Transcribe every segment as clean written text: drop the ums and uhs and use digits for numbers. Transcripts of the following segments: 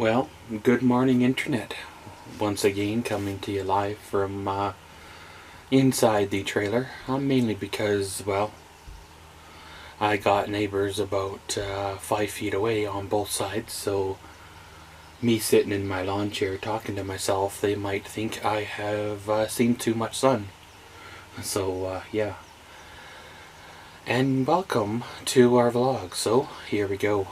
Well, good morning internet. Once again coming to you live from inside the trailer. Mainly because, well, I got neighbors about 5 feet away on both sides, so me sitting in my lawn chair talking to myself, they might think I have seen too much sun. So, yeah. And welcome to our vlog. So, here we go.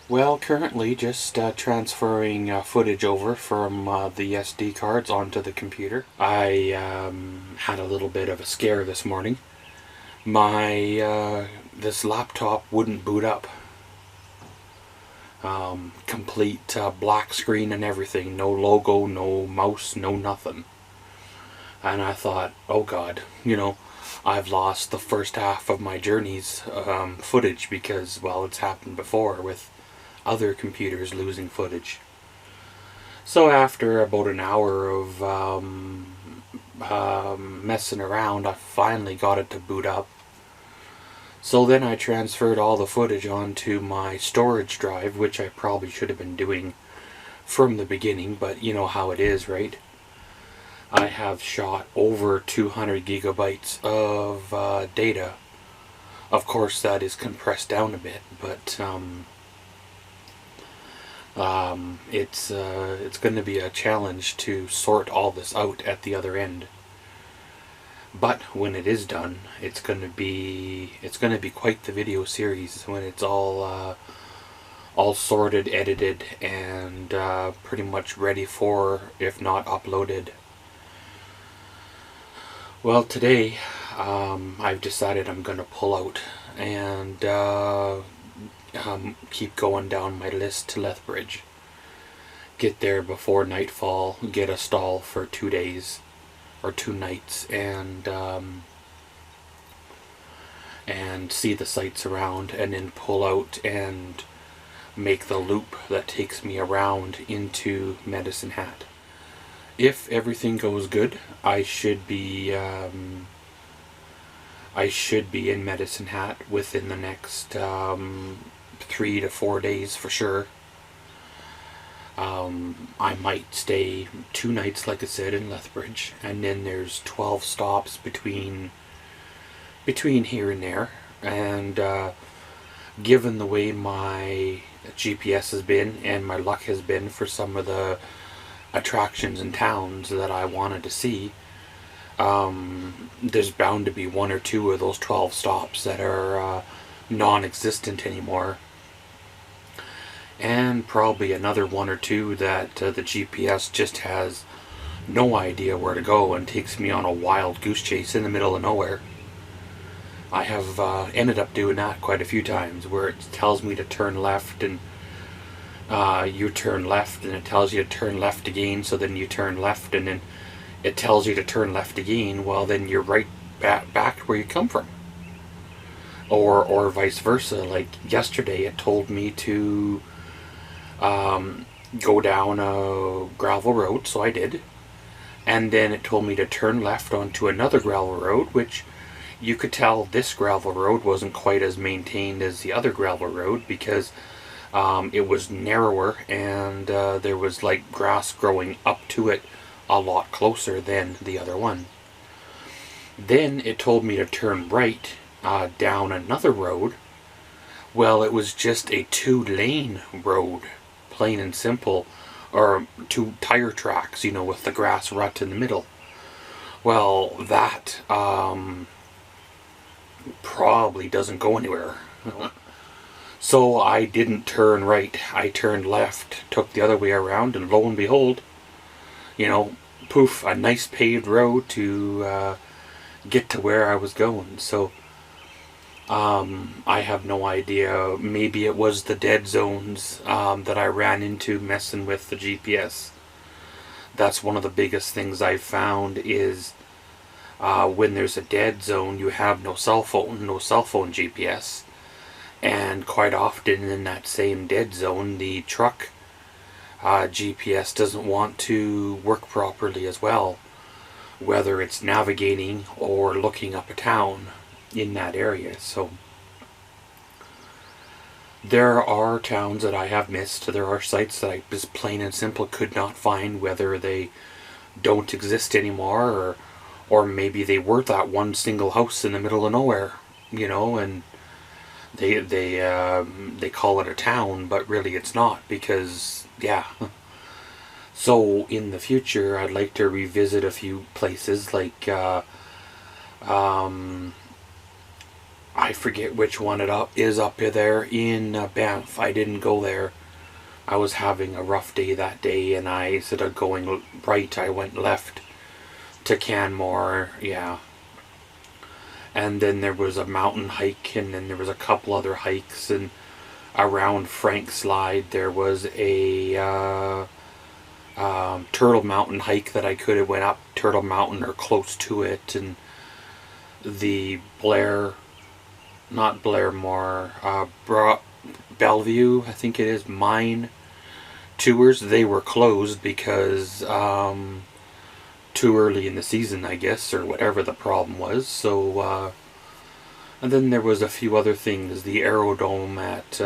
Well, currently just transferring footage over from the SD cards onto the computer. I had a little bit of a scare this morning. This laptop wouldn't boot up. Complete black screen and everything. No logo, no mouse, no nothing. And I thought, oh God, I've lost the first half of my journey's footage because, well, it's happened before with other computers losing footage. So after about an hour of messing around, I finally got it to boot up. So then I transferred all the footage onto my storage drive, which I probably should have been doing from the beginning, but you know how it is, right? I have shot over 200 gigabytes of data. Of course, that is compressed down a bit, but it's going to be a challenge to sort all this out at the other end. But when it is done, it's going to be quite the video series when it's all sorted, edited, and pretty much ready for, if not uploaded. Well, today I've decided I'm going to pull out and keep going down my list to Lethbridge. Get there before nightfall, get a stall for 2 days or 2 nights, and see the sights around, and then pull out and make the loop that takes me around into Medicine Hat. If everything goes good, I should be in Medicine Hat within the next 3 to 4 days for sure. I might stay 2 nights, like I said, in Lethbridge, and then there's 12 stops between here and there. And given the way my GPS has been and my luck has been for some of the attractions and towns that I wanted to see, there's bound to be 1 or 2 of those 12 stops that are non-existent anymore, and probably another 1 or 2 that the GPS just has no idea where to go and takes me on a wild goose chase in the middle of nowhere. I have ended up doing that quite a few times, where it tells me to turn left, and you turn left, and it tells you to turn left again, so then you turn left, and then it tells you to turn left again. Well, then you're right back where you come from. Or vice versa. Like yesterday, it told me to go down a gravel road, so I did. And then it told me to turn left onto another gravel road, which you could tell this gravel road wasn't quite as maintained as the other gravel road, because it was narrower, and there was like grass growing up to it a lot closer than the other one. Then it told me to turn right down another road. Well, it was just a 2-lane road, plain and simple, or 2 tire tracks, with the grass rut in the middle. Well, that probably doesn't go anywhere. So I didn't turn right, I turned left, took the other way around, and lo and behold, poof, a nice paved road to get to where I was going. So I have no idea. Maybe it was the dead zones that I ran into messing with the GPS. That's one of the biggest things I've found is when there's a dead zone, you have no cell phone GPS. And quite often in that same dead zone, the truck GPS doesn't want to work properly as well, whether it's navigating or looking up a town. in that area. So there are towns that I have missed. There are sites that I just plain and simple could not find, whether they don't exist anymore, or maybe they were that one single house in the middle of nowhere, and they call it a town, but really it's not, because yeah. So in the future, I'd like to revisit a few places like I forget which one it is up there in Banff. I didn't go there. I was having a rough day that day, and instead of going right, I went left to Canmore. Yeah. And then there was a mountain hike, and then there was a couple other hikes, and around Frank Slide there was a Turtle Mountain hike that I could have went up Turtle Mountain or close to it, and the Bellevue, I think it is, mine tours, they were closed because too early in the season, I guess, or whatever the problem was. So and then there was a few other things. The aerodrome at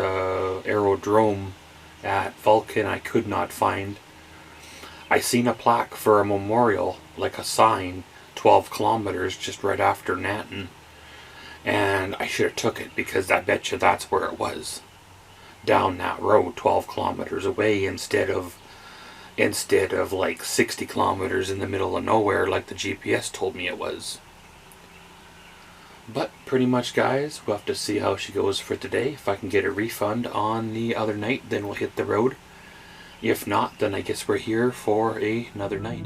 Vulcan I could not find. I seen a plaque for a memorial, like a sign, 12 kilometers just right after Nanton. And I should have took it, because I bet you that's where it was. Down that road, 12 kilometers away, instead of like 60 kilometers in the middle of nowhere like the GPS told me it was. But pretty much, guys, we'll have to see how she goes for today. If I can get a refund on the other night, then we'll hit the road. If not, then I guess we're here for another night.